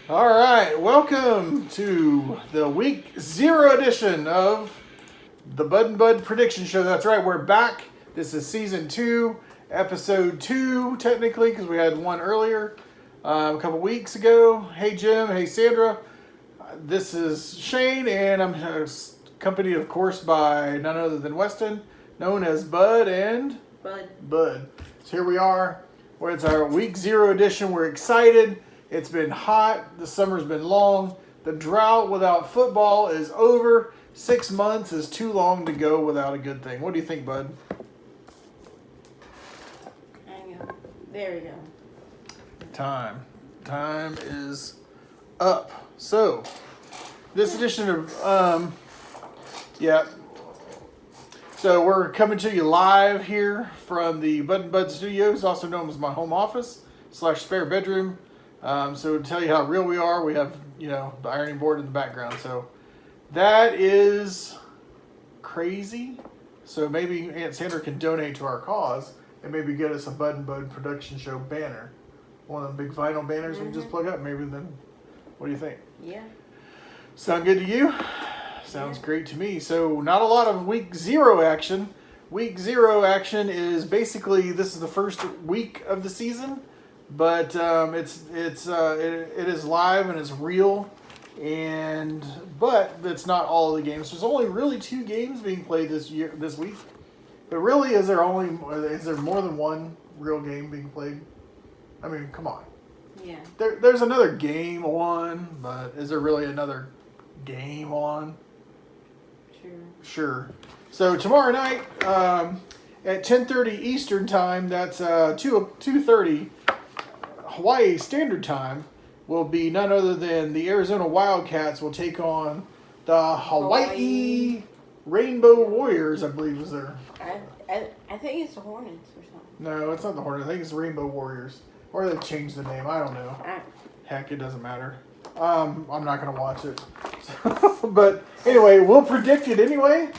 All right, welcome to the week 0 edition of the Bud and Bud Prediction Show. That's right, we're back. This is season 2, episode 2, technically, because we had one earlier a couple weeks ago. Hey, Jim. Hey, Sandra. This is Shane, and I'm accompanied, of course, by none other than Weston, known as Bud and Bud. So here we are. It's our week 0 edition. We're excited. It's been hot. The summer's been long. The drought without football is over. 6 months is too long to go without a good thing. What do you think, Bud? Hang on. There we go. Time is up. So, this edition of, So we're coming to you live here from the Bud and Bud Studios, also known as my home office / spare bedroom. So to tell you how real we are, we have, the ironing board in the background. So that is crazy. So maybe Aunt Sandra can donate to our cause and maybe get us a Bud and Bud production show banner. One of the big vinyl banners we can just plug up. Maybe then, what do you think? Yeah. Sound good to you? Sounds great to me. So not a lot of week 0 action. Week 0 action is basically, this is the first week of the season, but it is live and it's real, but it's not all of the games. There's only really 2 games being played this week. But really, is there more than one real game being played? I mean, come on. Yeah. There's another game on, but is there really another game on? Sure. So tomorrow night at 10:30 Eastern time, that's 2:30 Hawaii Standard Time, will be none other than the Arizona Wildcats will take on the Hawaii Rainbow Warriors, I believe is there. I think it's the Hornets or something. No, it's not the Hornets. I think it's the Rainbow Warriors. Or they've changed the name. I don't know. Heck, it doesn't matter. I'm not going to watch it. But anyway, we'll predict it anyway.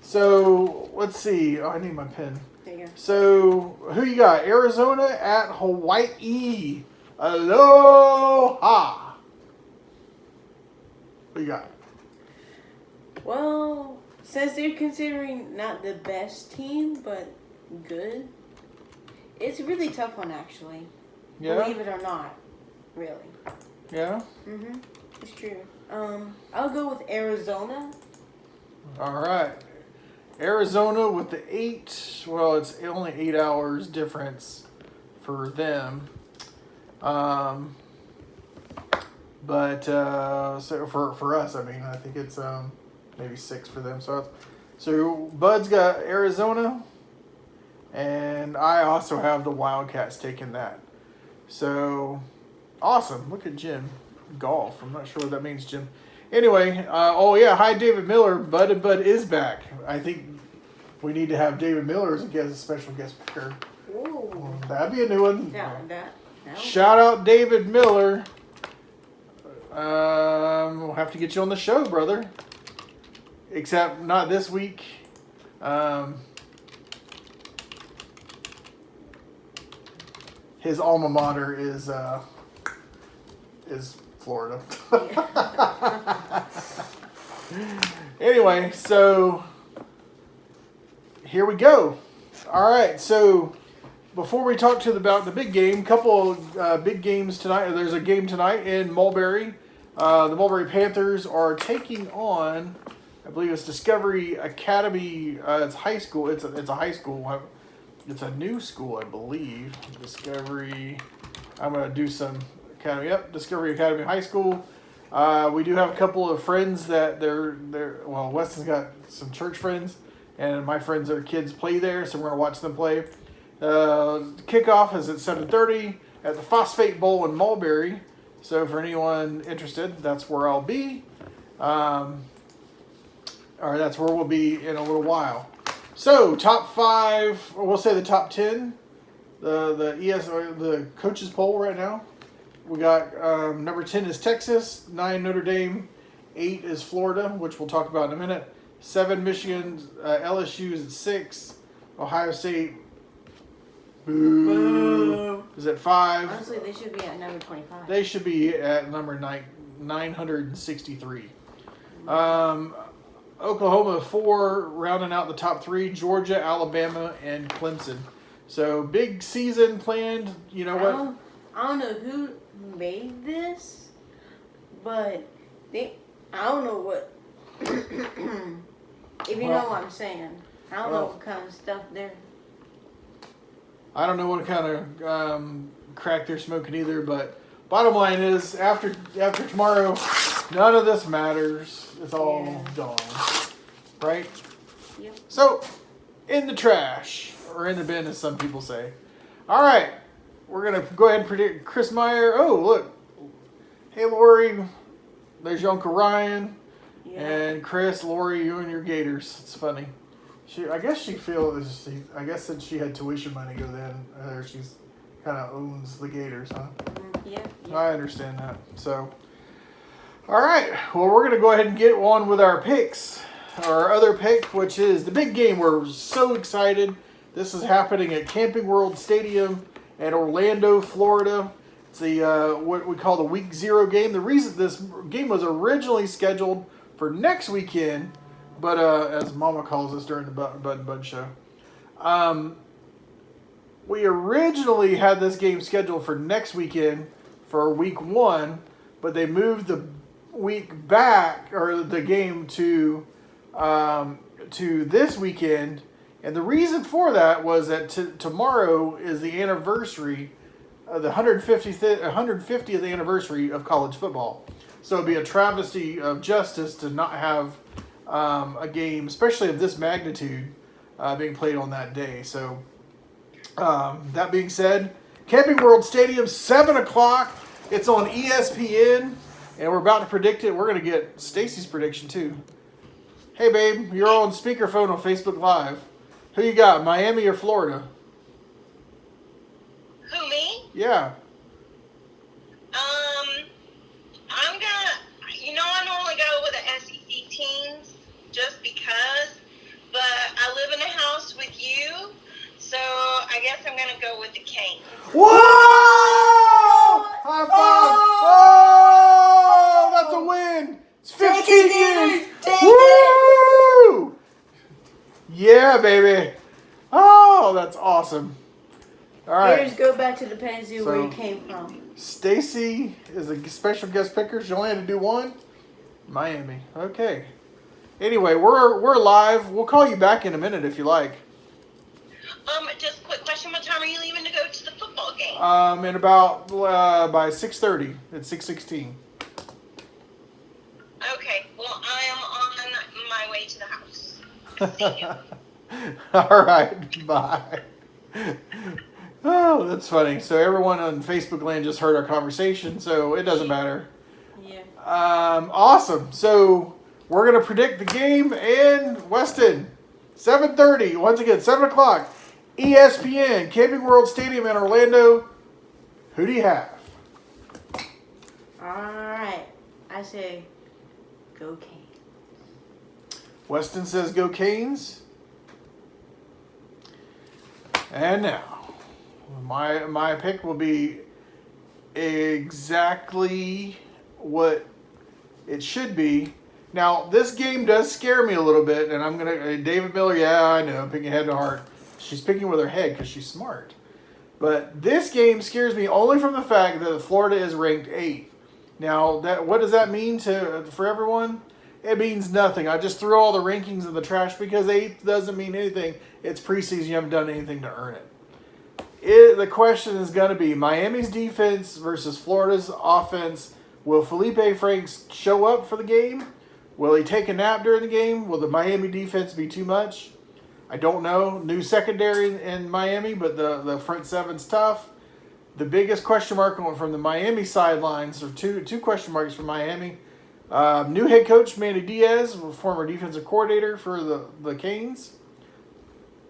So, let's see. Oh, I need my pen. There you go. So, who you got? Arizona at Hawaii. Aloha. What you got? Well, since they're considering not the best team, but good, it's a really tough one, actually. Yeah? Believe it or not. Really. Yeah? Mm-hmm. It's true. I'll go with Arizona. All right. Arizona with the 8. Well, it's only 8 hours difference for them. But so for us, I mean, I think it's maybe 6 for them. So Bud's got Arizona, and I also have the Wildcats taking that. So awesome! Look at Jim. Golf. I'm not sure what that means, Jim. Anyway, hi David Miller. Bud and Bud is back. I think we need to have David Miller as a special guest speaker. Ooh. That'd be a new one. That Shout out David Miller. We'll have to get you on the show, brother. Except not this week. His alma mater is Florida. Anyway, so here we go. All right, so before we talk about the big game, couple big games tonight. There's a game tonight in Mulberry. The Mulberry Panthers are taking on, I believe it's Discovery Academy. It's high school. It's a high school. It's a new school, I believe. Discovery. I'm going to do some academy. Yep, Discovery Academy High School. We do have a couple of friends that well, Weston's got some church friends, and my friends, their kids play there, so we're going to watch them play. Kickoff is at 7:30 at the Phosphate Bowl in Mulberry. So for anyone interested, that's where I'll be. Or that's where we'll be in a little while. So top 5, or we'll say the top 10, the coaches poll right now. We got number 10 is Texas, 9 Notre Dame, 8 is Florida, which we'll talk about in a minute. 7 Michigan, LSU is at 6, Ohio State Boo. Is at 5. Honestly, they should be at number 25. They should be at number 963. Oklahoma 4, rounding out the top 3. Georgia, Alabama, and Clemson. So big season planned. You know what? I don't know who made this, but I don't know what. If you know what I'm saying, I don't know what kind of stuff they're. I don't know what kind of crack they're smoking either, but bottom line is, after tomorrow, none of this matters. It's all gone, right? Yep. So, in the trash, or in the bin, as some people say. All right, we're gonna go ahead and predict Chris Meyer. Oh, look, hey Lori, there's your Uncle Ryan, and Chris, Lori, you and your Gators. It's funny. I guess since she had tuition money go then, she's kind of owns the Gators, huh? Yeah. I understand that. So, all right. Well, we're going to go ahead and get on with our picks. Our other pick, which is the big game. We're so excited. This is happening at Camping World Stadium in Orlando, Florida. It's the what we call the Week 0 game. The reason this game was originally scheduled for next weekend, but as Mama calls us during the Bud and Bud show, we originally had this game scheduled for next weekend for Week 1, but they moved the week back, or the game to this weekend. And the reason for that was that tomorrow is the anniversary, the 150th anniversary of college football. So it'd be a travesty of justice to not have a game, especially of this magnitude, being played on that day. So that being said, Camping World Stadium, 7 o'clock. It's on ESPN, and we're about to predict it. We're going to get Stacy's prediction, too. Hey, babe, you're on speakerphone on Facebook Live. Who you got, Miami or Florida? Who, me? Yeah. I'm gonna, I normally go with the SEC teams just because, but I live in a house with you, so I guess I'm gonna go with the Canes. Whoa! High five! Oh, that's a win! It's 15 years! Woo! Yeah, baby! Oh, that's awesome. All right. Here's go back to the Panzu where you came from. Stacy is a special guest picker. She only had to do one. Miami. Okay. Anyway, we're live. We'll call you back in a minute if you like. Just a quick question. What time are you leaving to go to the football game? In about by 6:30. It's 6:16. Okay. Well, I am on my way to the house. See you. All right. Bye. Oh, that's funny. So everyone on Facebook land just heard our conversation, so it doesn't matter. Yeah. Awesome. So we're gonna predict the game in Weston, 7:30. Once again, 7 o'clock. ESPN, Camping World Stadium in Orlando. Who do you have? All right. I say, go Canes. Weston says go Canes. And now, my pick will be exactly what it should be. Now, this game does scare me a little bit, and I'm gonna David Miller. Yeah, I know, picking head to heart. She's picking with her head because she's smart. But this game scares me only from the fact that Florida is ranked 8th. Now, what does that mean for everyone? It means nothing. I just threw all the rankings in the trash because 8th doesn't mean anything. It's preseason. You haven't done anything to earn it. The question is going to be Miami's defense versus Florida's offense. Will Felipe Franks show up for the game? Will he take a nap during the game? Will the Miami defense be too much? I don't know. New secondary in Miami, but the front seven's tough. The biggest question mark from the Miami sidelines, or two question marks for Miami. New head coach Manny Diaz, former defensive coordinator for the Canes.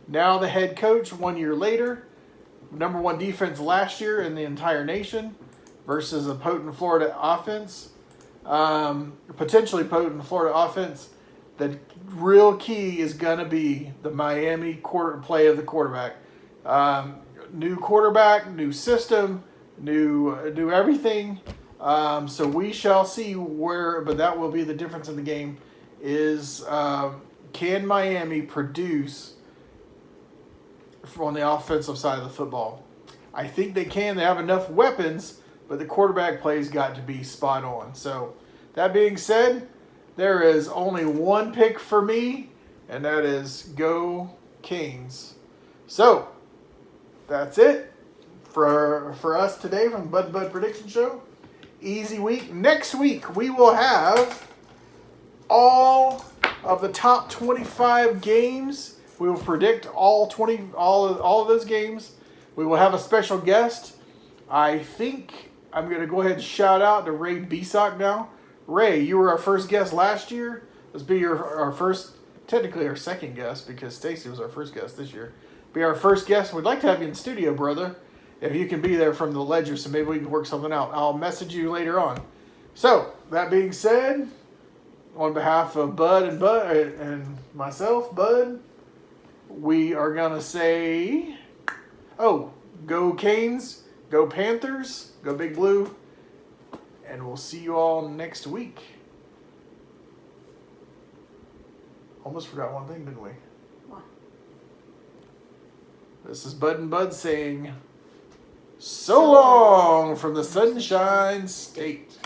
Now the head coach 1 year later. Number 1 defense last year in the entire nation versus a potent Florida offense. Potentially potent Florida offense. The real key is going to be the Miami play of the quarterback. new quarterback, new system, new everything. So we shall see where, but that will be the difference in the game. Is can Miami produce on the offensive side of the football? I think they can. They have enough weapons, but the quarterback play's got to be spot on. So that being said, there is only one pick for me, and that is go Kings. So that's it for us today from Bud Bud Prediction Show. Easy week. Next week we will have all of the top 25 games. We will predict all of those games. We will have a special guest. I think I'm going to go ahead and shout out to Ray Bisock now. Ray, you were our first guest last year. Let's be our first, technically our second guest because Stacy was our first guest this year. Be our first guest. We'd like to have you in studio, brother, if you can be there from the ledger, so maybe we can work something out. I'll message you later on. So, that being said, on behalf of Bud and myself, Bud, we are going to say, go Canes, go Panthers, go Big Blue, and we'll see you all next week. Almost forgot one thing, didn't we? What? This is Bud and Bud saying, so long from the Sunshine State.